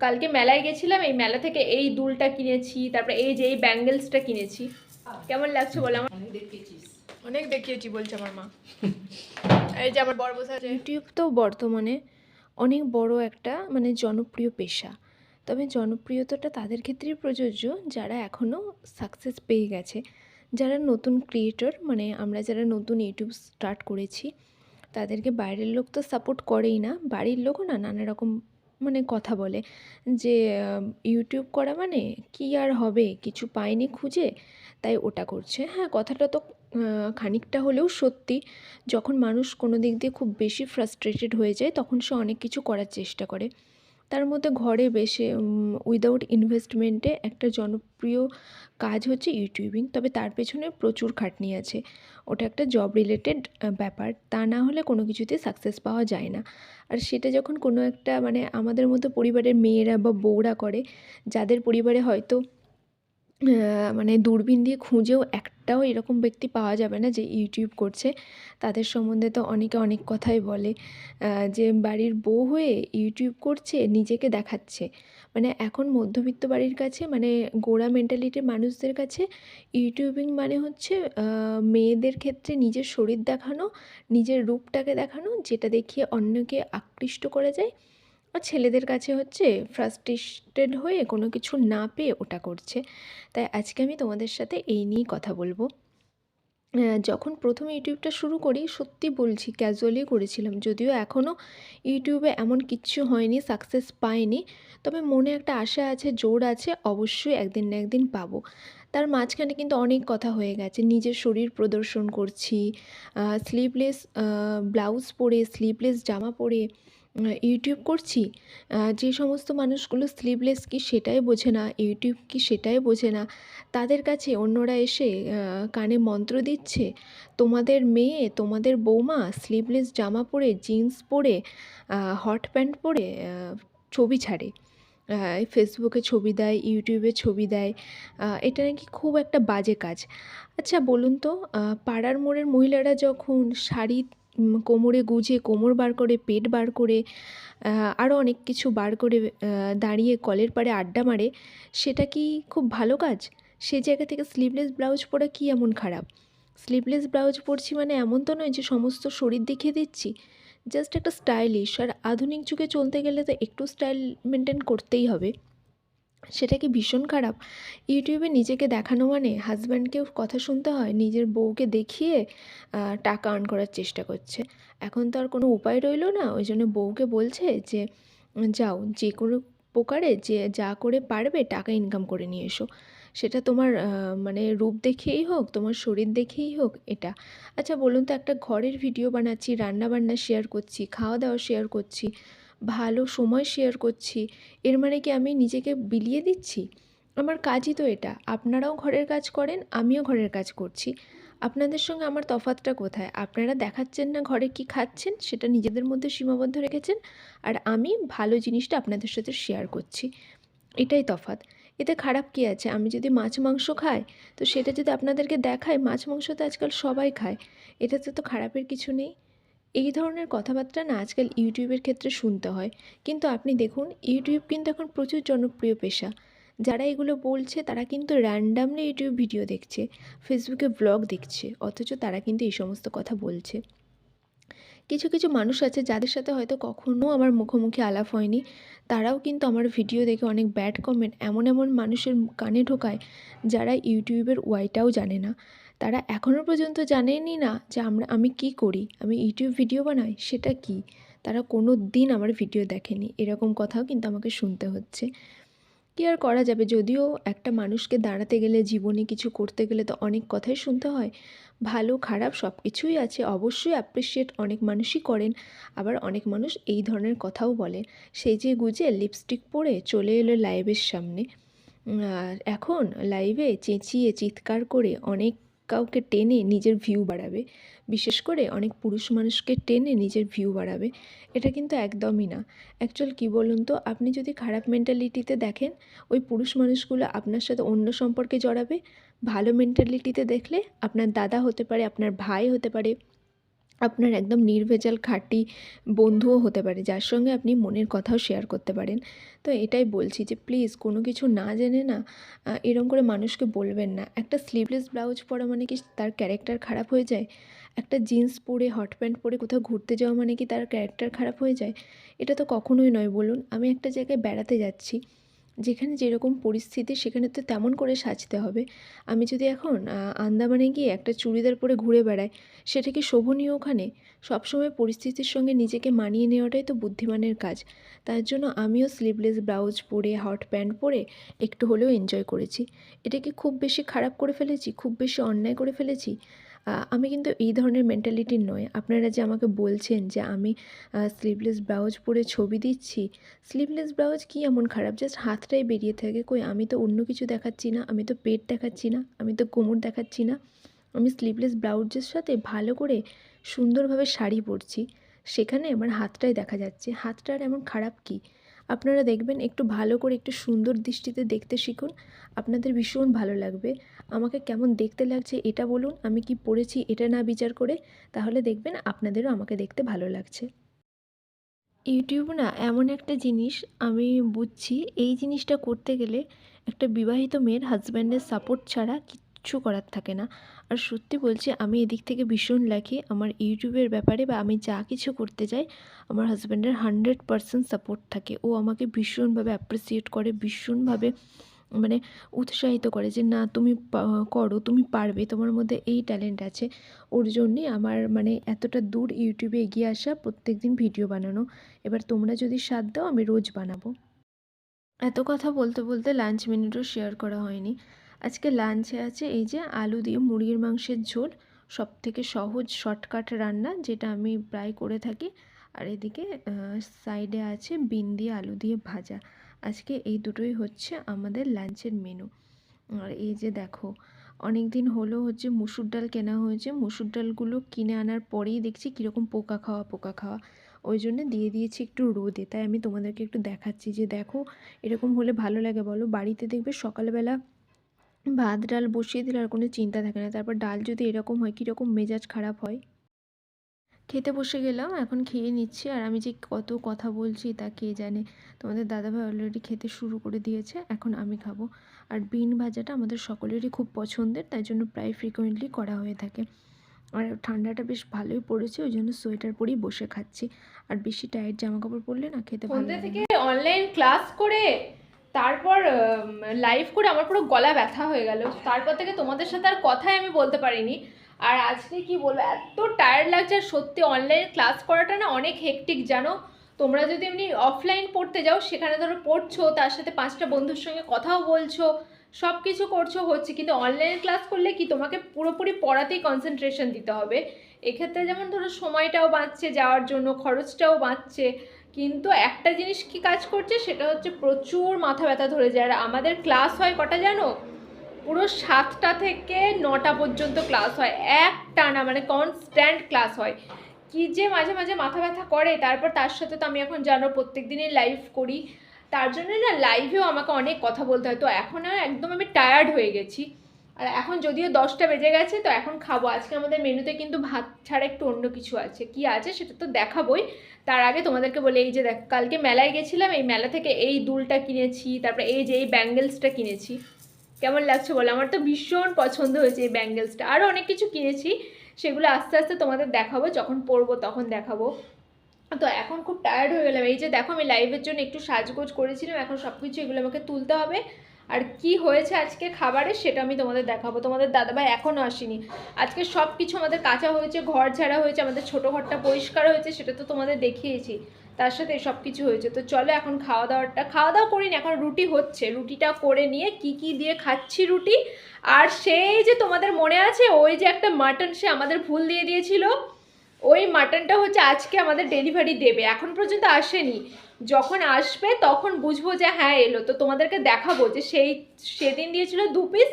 কালকে মেলায় গেছিলাম, এই মেলা থেকে এই দুলটা কিনেছি, তারপরে এই যে এই ব্যাঙ্গেলসটা কিনেছি। কেমন লাগছে বলো? আমার অনেক দেখিয়েছি বলছে আমার মা। এই যে আমার বড় বসে আছে। ইউটিউব তো বর্তমানে অনেক বড় একটা মানে জনপ্রিয় পেশা। তবে জনপ্রিয়তাটা তাদের ক্ষেত্রেই প্রযোজ্য যারা এখনও সাকসেস পেয়ে গেছে। যারা নতুন ক্রিয়েটর মানে আমরা যারা নতুন ইউটিউব স্টার্ট করেছি তাদেরকে বাইরের লোক তো সাপোর্ট করেই না, বাড়ির লোকও না নানা রকম মানে কথা বলে যে ইউটিউব করা মানে কি আর হবে, কিছু পায়নি খুঁজে তাই ওটা করছে। হ্যাঁ, কথাটা তো খানিকটা হলেও সত্যি। যখন মানুষ কোনো দিক দিয়ে খুব বেশি ফ্রাস্ট্রেটেড হয়ে যায় তখন সে অনেক কিছু করার চেষ্টা করে। তার মধ্যে ঘরে বসে উইদাউট ইনভেস্টমেন্টে একটা জনপ্রিয় কাজ হচ্ছে ইউটিউবিং। তবে তার পেছনে প্রচুর খাটনি আছে, ওটা একটা জব রিলেটেড ব্যাপার। তা না হলে কোনো কিছুতে সাকসেস পাওয়া যায় না। আর সেটা যখন কোনো একটা মানে আমাদের মতো পরিবারের মেয়েরা বা বউরা করে, যাদের পরিবারে হয়তো মানে দূরবীন দিয়ে খুঁজেও একটাও এরকম ব্যক্তি পাওয়া যাবে না যে ইউটিউব করছে। তাদের সম্বন্ধে তো অনেকে অনেক কথাই বলে যে বাড়ির বউ হয়ে ইউটিউব করছে, নিজেকে দেখাচ্ছে। মানে এখন মধ্যবিত্ত বাড়ির কাছে মানে গোঁড়া মেন্টালিটির মানুষদের কাছে ইউটিউবিং মানে হচ্ছে মেয়েদের ক্ষেত্রে নিজের শরীর দেখানো, নিজের রূপটাকে দেখানো, যেটা দেখিয়ে অন্যকে আকৃষ্ট করা যায়। আর ছেলেদের কাছে হচ্ছে ফ্রাস্ট্রেটেড হয়ে কোনো কিছু না পেয়ে ওটা করছে। তাই আজকে আমি তোমাদের সাথে এই নিয়েই কথা বলবো। যখন প্রথম ইউটিউবটা শুরু করি সত্যি বলছি ক্যাজুয়ালি করেছিলাম, যদিও এখনও ইউটিউবে এমন কিচ্ছু হয়নি, সাকসেস পাইনি। তবে মনে একটা আশা আছে, জোর আছে, অবশ্যই একদিন না একদিন পাবো। তার মাঝখানে কিন্তু অনেক কথা হয়ে গেছে, নিজের শরীর প্রদর্শন করছি, স্লিভলেস ব্লাউজ পরে, স্লিভলেস জামা পরে ইউটিউব করছি। যে সমস্ত মানুষগুলো স্লিভলেস কি সেটাই বোঝে না, ইউটিউব কি সেটাই বোঝে না, তাদের কাছে অন্যরা এসে কানে মন্ত্র দিচ্ছে, তোমাদের মেয়ে, তোমাদের বৌমা স্লিভলেস জামা পরে, জিন্স পরে, হট প্যান্ট পরে ছবি ছাড়ে, ফেসবুকে ছবি দেয়, ইউটিউবে ছবি দেয়। এটা নাকি খুব একটা বাজে কাজ। আচ্ছা বলুন তো, পাড়ার মোড়ের মহিলারা যখন শাড়ি কোমরে গুঁজে কোমর বার করে, পেট বার করে, আরও অনেক কিছু বার করে দাঁড়িয়ে কলের পাড়ে আড্ডা মারে, সেটা কি খুব ভালো কাজ? সে জায়গা থেকে স্লিভলেস ব্লাউজ পরা কী এমন খারাপ? স্লিভলেস ব্লাউজ পরছি মানে এমন তো নয় যে সমস্ত শরীর দেখিয়ে দিচ্ছি, জাস্ট একটা স্টাইলিশ। আর আধুনিক যুগে চলতে গেলে তো একটু স্টাইল মেনটেন করতেই হবে। সেটা কি ভীষণ খারাপ? ইউটিউবে নিজেকে দেখানো মানে হাজব্যান্ডকেও কথা শুনতে হয়, নিজের বউকে দেখিয়ে টাকা আর্ন করার চেষ্টা করছে। এখন তো আর কোনো উপায় রইল না, ওই জন্য বউকে বলছে যে যাও যে কোনো প্রকারে যে যা করে পারবে টাকা ইনকাম করে নিয়ে এসো, সেটা তোমার মানে রূপ দেখেই হোক, তোমার শরীর দেখেই হোক এটা। আচ্ছা বলুন তো, একটা ঘরের ভিডিও বানাচ্ছি, রান্নাবান্না শেয়ার করছি, খাওয়া দাওয়া শেয়ার করছি, ভালো সময় শেয়ার করছি, এর মানে কি আমি নিজেকে বিলিয়ে দিচ্ছি? আমার কাজই তো এটা। আপনারাও ঘরের কাজ করেন, আমিও ঘরের কাজ করছি। আপনাদের সঙ্গে আমার তফাৎটা কোথায়? আপনারা দেখাচ্ছেন না ঘরে কী খাচ্ছেন, সেটা নিজেদের মধ্যে সীমাবদ্ধ রেখেছেন, আর আমি ভালো জিনিসটা আপনাদের সাথে শেয়ার করছি। এটাই তফাৎ। এতে খারাপ কী আছে? আমি যদি মাছ মাংস খাই, তো সেটা যদি আপনাদেরকে দেখাই, মাছ মাংস তো আজকাল সবাই খায়, এটাতে তো খারাপের কিছু নেই। এই ধরনের কথাবার্তা না আজকাল ইউটিউবের ক্ষেত্রে শুনতে হয়। কিন্তু আপনি দেখুন, ইউটিউব কিন্তু এখন প্রচুর জনপ্রিয় পেশা। যারা এগুলো বলছে তারা কিন্তু র্যান্ডামলি ইউটিউব ভিডিও দেখছে, ফেসবুকে ব্লগ দেখছে, অথচ তারা কিন্তু এই সমস্ত কথা বলছে। কিছু কিছু মানুষ আছে যাদের সাথে হয়তো কখনো আমার মুখোমুখি আলাপ হয়নি, তারাও কিন্তু আমার ভিডিও দেখে অনেক ব্যাড কমেন্ট এমন এমন মানুষের কানে ঢোকায় যারা ইউটিউবের ওয়াইটাও জানে না। তারা এখনও পর্যন্ত জানেনই না যে আমি কী করি, আমি ইউটিউব ভিডিও বানাই সেটা কী। তারা কোনো দিন আমার ভিডিও দেখেনি, এরকম কথাও কিন্তু আমাকে শুনতে হচ্ছে। কী আর করা যাবে, যদিও একটা মানুষকে দাঁড়াতে গেলে, জীবনে কিছু করতে গেলে তো অনেক কথাই শুনতে হয়। ভালো খারাপ সব কিছুই আছে, অবশ্যই অ্যাপ্রিসিয়েট অনেক মানুষই করেন, আবার অনেক মানুষ এই ধরনের কথাও বলেন। সেজে গুজে লিপস্টিক পরে চলে এলো লাইভের সামনে, আর এখন লাইভে চেঁচিয়ে চিৎকার করে অনেক কাউকে টেনে নিজের ভিউ বাড়াবে, বিশেষ করে অনেক পুরুষ মানুষকে টেনে নিজের ভিউ বাড়াবে। এটা কিন্তু একদমই না। অ্যাকচুয়াল কী বলুন তো, আপনি যদি খারাপ মেন্টালিটিতে দেখেন, ওই পুরুষ মানুষগুলো আপনার সাথে অন্য সম্পর্কে জড়াবে। ভালো মেন্টালিটিতে দেখলে আপনার দাদা হতে পারে, আপনার ভাই হতে পারে, আপনার একদম নির্ভেজাল খাঁটি বন্ধুও হতে পারে, যার সঙ্গে আপনি মনের কথাও শেয়ার করতে পারেন। তো এটাই বলছি যে প্লিজ কোনো কিছু না জেনে না এরকম করে মানুষকে বলবেন না। একটা স্লিভলেস ব্লাউজ পরা মানে কি তার ক্যারেক্টার খারাপ হয়ে যায়? একটা জিন্স পরে হট প্যান্ট পরে কোথাও ঘুরতে যাওয়া মানে কি তার ক্যারেক্টার খারাপ হয়ে যায়? এটা তো কখনোই নয় বলুন। আমি একটা জায়গায় বেড়াতে যাচ্ছি, যেখানে যেরকম পরিস্থিতি সেখানে তো তেমন করে সাজতে হবে। আমি যদি এখন আন্দামানে গিয়ে একটা চুড়িদার পরে ঘুরে বেড়াই, সেটা কি শোভনীয় ওখানে? সবসময় পরিস্থিতির সঙ্গে নিজেকে মানিয়ে নেওয়াটাই তো বুদ্ধিমানের কাজ। তার জন্য আমিও স্লিভলেস ব্লাউজ পরে হট প্যান্ট পরে একটু হলেও এনজয় করেছি। এটা কি খুব বেশি খারাপ করে ফেলেছি? খুব বেশি অন্যায় করে ফেলেছি? আমি কিন্তু এই ধরনের মেন্টালিটির নয়। আপনারা যে আমাকে বলছেন যে আমি স্লিভলেস ব্লাউজ পরে ছবি দিচ্ছি, স্লিভলেস ব্লাউজ কী এমন খারাপ? জাস্ট হাতটাই বেরিয়ে থাকে। কই আমি তো অন্য কিছু দেখাচ্ছি না, আমি তো পেট দেখাচ্ছি না, আমি তো কোমর দেখাচ্ছি না। আমি স্লিভলেস ব্লাউজের সাথে ভালো করে সুন্দরভাবে শাড়ি পরছি, সেখানে আমার হাতটাই দেখা যাচ্ছে। হাতটার এমন খারাপ কী? আপনারা দেখবেন একটু ভালো করে একটু সুন্দর দৃষ্টিতে দেখতে শিখুন, আপনাদের ভীষণ ভালো লাগবে। আমাকে কেমন দেখতে লাগছে এটা বলুন, আমি কি পরেছি এটা না বিচার করে, তাহলে দেখবেন আপনাদেরও আমাকে দেখতে ভালো লাগছে। ইউটিউব না এমন একটা জিনিস, আমি বুঝছি এই জিনিসটা করতে গেলে একটা বিবাহিত মেয়ের হাজব্যান্ডের সাপোর্ট ছাড়া কিচ্ছু করার থাকে না। আর সত্যি বলছি, আমি এদিক থেকে ভীষণ লাকি। আমার ইউটিউবের ব্যাপারে বা আমি যা কিছু করতে যাই, আমার হাজব্যান্ডের 100% সাপোর্ট থাকে। ও আমাকে ভীষণভাবে অ্যাপ্রিসিয়েট করে, ভীষণভাবে মানে উৎসাহিত করে যে না তুমি করো, তুমি পারবে, তোমার মধ্যে এই ট্যালেন্ট আছে। ওর জন্যই আমার মানে এতটা দূর ইউটিউবে এগিয়ে আসা, প্রত্যেকদিন ভিডিও বানানো। এবার তোমরা যদি সাথ দাও আমি রোজ বানাবো। এত কথা বলতে বলতে লাঞ্চ মেনুটাও শেয়ার করা হয়নি। আজকে লাঞ্চে আছে এই যে আলু দিয়ে মুরগির মাংসের ঝোল, সবথেকে সহজ শর্টকাট রান্না, যেটা আমি প্রায় করে থাকি। আর এদিকে সাইডে আছে বিন দিয়ে আলু দিয়ে ভাজা। আজকে এই দুটোই হচ্ছে আমাদের লাঞ্চের মেনু। আর এই যে দেখো, অনেক দিন হলো হচ্ছে মুসুর ডাল কেনা হয়েছে। মুসুর ডালগুলো কিনে আনার পরেই দেখছি কীরকম পোকা খাওয়া পোকা খাওয়া, ওই জন্য দিয়ে দিয়েছি একটু রোদে। তাই আমি তোমাদেরকে একটু দেখাচ্ছি যে দেখো, এরকম হলে ভালো লাগে বলো? বাড়িতে দেখবে সকালবেলা ভাত ডাল বসিয়ে দিলে আর কোনো চিন্তা থাকে না, তারপর ডাল যদি এরকম হয় কীরকম মেজাজ খারাপ হয়। খেতে বসে গেলাম, এখন খেয়ে নিচ্ছি। আর আমি যে কত কথা বলছি তা কে জানে। তোমাদের দাদাভাই অলরেডি খেতে শুরু করে দিয়েছে, এখন আমি খাবো। আর বিন ভাজাটা আমাদের সকলেরই খুব পছন্দের, তাই জন্য প্রায় ফ্রিকোয়েন্টলি করা হয়ে থাকে। আর ঠান্ডাটা বেশ ভালোই পড়েছে, ওই জন্য সোয়েটার পরেই বসে খাচ্ছি। আর বেশি টাইট জামা কাপড় পরলে না খেতে ভালো সন্ধ্যে লাগে থেকে না। অনলাইন ক্লাস করে তারপর লাইভ করে আমার পুরো গলা ব্যথা হয়ে গেল। তারপর থেকে তোমাদের সাথে আর কথাই আমি বলতে পারিনি। আর আজকে কি বলবো, এত টায়ার্ড লাগছে। আর সত্যি অনলাইন ক্লাস করাটা না অনেক হেক্টিক জানো। তোমরা যদি এমনি অফলাইন পড়তে যাও, সেখানে ধরো পড়ছো, তার সাথে 5টা বন্ধুর সঙ্গে কথাও বলছো, সব কিছু করছো হচ্ছে। কিন্তু অনলাইন ক্লাস করলে কি তোমাকে পুরোপুরি পড়াতেই কনসেন্ট্রেশন দিতে হবে। এক্ষেত্রে যেমন ধরো সময়টাও বাঁচছে, যাওয়ার জন্য খরচটাও বাঁচছে, কিন্তু একটা জিনিস কি কাজ করছে, সেটা হচ্ছে প্রচুর মাথা ব্যথা ধরে যায়। আর আমাদের ক্লাস হয় কটা জানো? পুরো 7টা থেকে 9টা পর্যন্ত ক্লাস হয়, একটানা, মানে কনস্ট্যান্ট ক্লাস হয়। কি যে মাঝে মাঝে মাথা ব্যথা করে। তারপর তার সাথে তো আমি এখন জানো প্রত্যেক দিনই লাইভ করি, তার জন্য না লাইভেও আমাকে অনেক কথা বলতে হয়। তো এখন আর একদম আমি টায়ার্ড হয়ে গেছি। আর এখন যদিও 10টা বেজে গেছে, তো এখন খাবো। আজকে আমাদের মেনুতে কিন্তু ভাত ছাড়া একটু অন্য কিছু আছে। কি আছে সেটা তো দেখাবোই। তার আগে তোমাদেরকে বলে, এই যে দেখ, কালকে মেলায় গেছিলাম, এই মেলা থেকে এই দুলটা কিনেছি, তারপরে এই যে এই ব্যাঙ্গেলসটা কিনেছি। কেমন লাগছে বলো? আমার তো ভীষণ পছন্দ হয়েছে এই ব্যাঙ্গেলসটা। আরও অনেক কিছু কিনেছি, সেগুলো আস্তে আস্তে তোমাদের দেখাবো, যখন পরবো তখন দেখাবো। তো এখন খুব টায়ার্ড হয়ে গেলাম। এই যে দেখো, আমি লাইভের জন্য একটু সাজগোজ করেছিলাম, এখন সব কিছু এগুলো আমাকে তুলতে হবে। আর কি হয়েছে আজকে খাবারে সেটা আমি তোমাদের দেখাবো। তোমাদের দাদাভাই এখনও আসেনি। আজকে সব কিছু আমাদের কাঁচা হয়েছে, ঘর ঝাড়া হয়েছে, আমাদের ছোটো ঘরটা পরিষ্কার হয়েছে, সেটা তো তোমাদের দেখিয়েছি। তার সাথে সব কিছু হয়েছে। তো চলো এখন খাওয়া দাওয়া করিনি, এখন রুটি হচ্ছে। রুটিটা করে নিয়ে কি কি দিয়ে খাচ্ছি রুটি। আর সেই যে তোমাদের মনে আছে, ওই যে একটা মাটন সে আমাদের ভুল দিয়ে দিয়েছিল, ওই মাটনটা হচ্ছে আজকে আমাদের ডেলিভারি দেবে, এখন পর্যন্ত আসেনি। যখন আসবে তখন বুঝবো যে হ্যাঁ এলো। তো তোমাদেরকে দেখাবো যে সেদিন দিয়েছিল 2 পিস,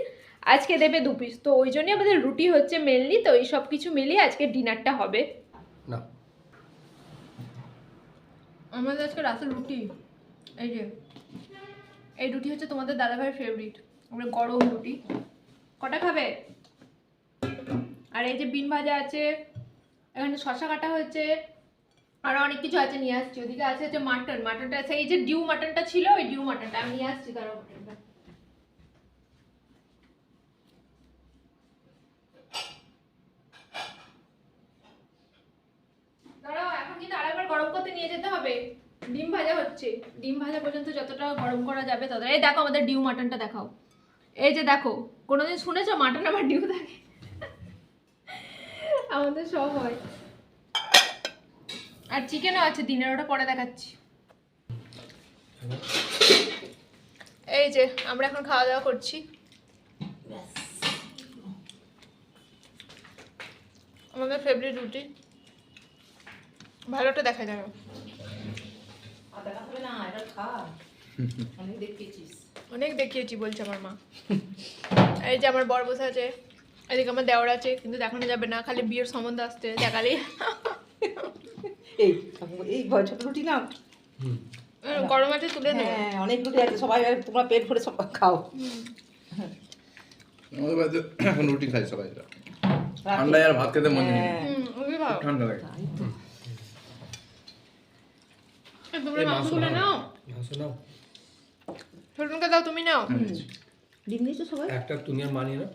আজকে দেবে 2 পিস। তো ওই জন্যই আমাদের রুটি হচ্ছে মেনলি। তো এই সব কিছু মিলিয়ে আজকে ডিনারটা হবে। না, আমাদের আজকে রাতের রুটি। এই যে এই রুটি হচ্ছে তোমাদের দাদাভাইয়ের ফেভারিট, আমরা গরম রুটি। কটা খাবে? আর এই যে বিন ভাজা আছে, এখানে শসা কাটা হয়েছে, আরো অনেক কিছু আছে, নিয়ে আসছি। ওদিকে আছে হচ্ছে মাটনটা, সেই যে ডিউ মাটনটা ছিল, ওই ডিউ মাটনটা আমি নিয়ে আসছি। কারো মাটনটা দাঁড়াও, এখন কিন্তু আরেকবার গরম করতে নিয়ে যেতে হবে। ডিম ভাজা হচ্ছে, ডিম ভাজা পর্যন্ত যতটা গরম করা যাবে ততটা। এই দেখো আমাদের ডিউ মাটনটা দেখাও। এই যে দেখো, কোনোদিন শুনেছো মাটন আবার ডিউ থাকে? আমাদের সব হয়। আর চিকেনও আছে দিনের, ওটা পরে দেখাচ্ছি। এই যে আমরা এখন খাওয়া দাওয়া করছি। আমাদের ফেভারিট রুটি, ভালোটা দেখা যাবে। অনেক দেখিয়েছি বলছে আমার মা। এই যে আমার বর বসে আছে, এদিকে আমার দেওর আছে, কিন্তু দেখানো যাবে না, খালি বিয়ের সম্বন্ধ আসতে দেখালেই। এই ছোট রুটি না, গরম আছে তুলে নেব। হ্যাঁ অনেক রুটি আছে, সবাই তোমরা পেট ভরে সব খাও। আমাদের বাড়িতে এখন রুটি খাই সবাই, ঠান্ডায় আর ভাত খেতে মন নেই, ঠান্ডা লাগে। তোমরা মাংস তুলে নাও, ছোটনকে দাও, তুমি নাও। ডিম দিয়েছো সবাই? একটা তুমি আর মানিয়ে না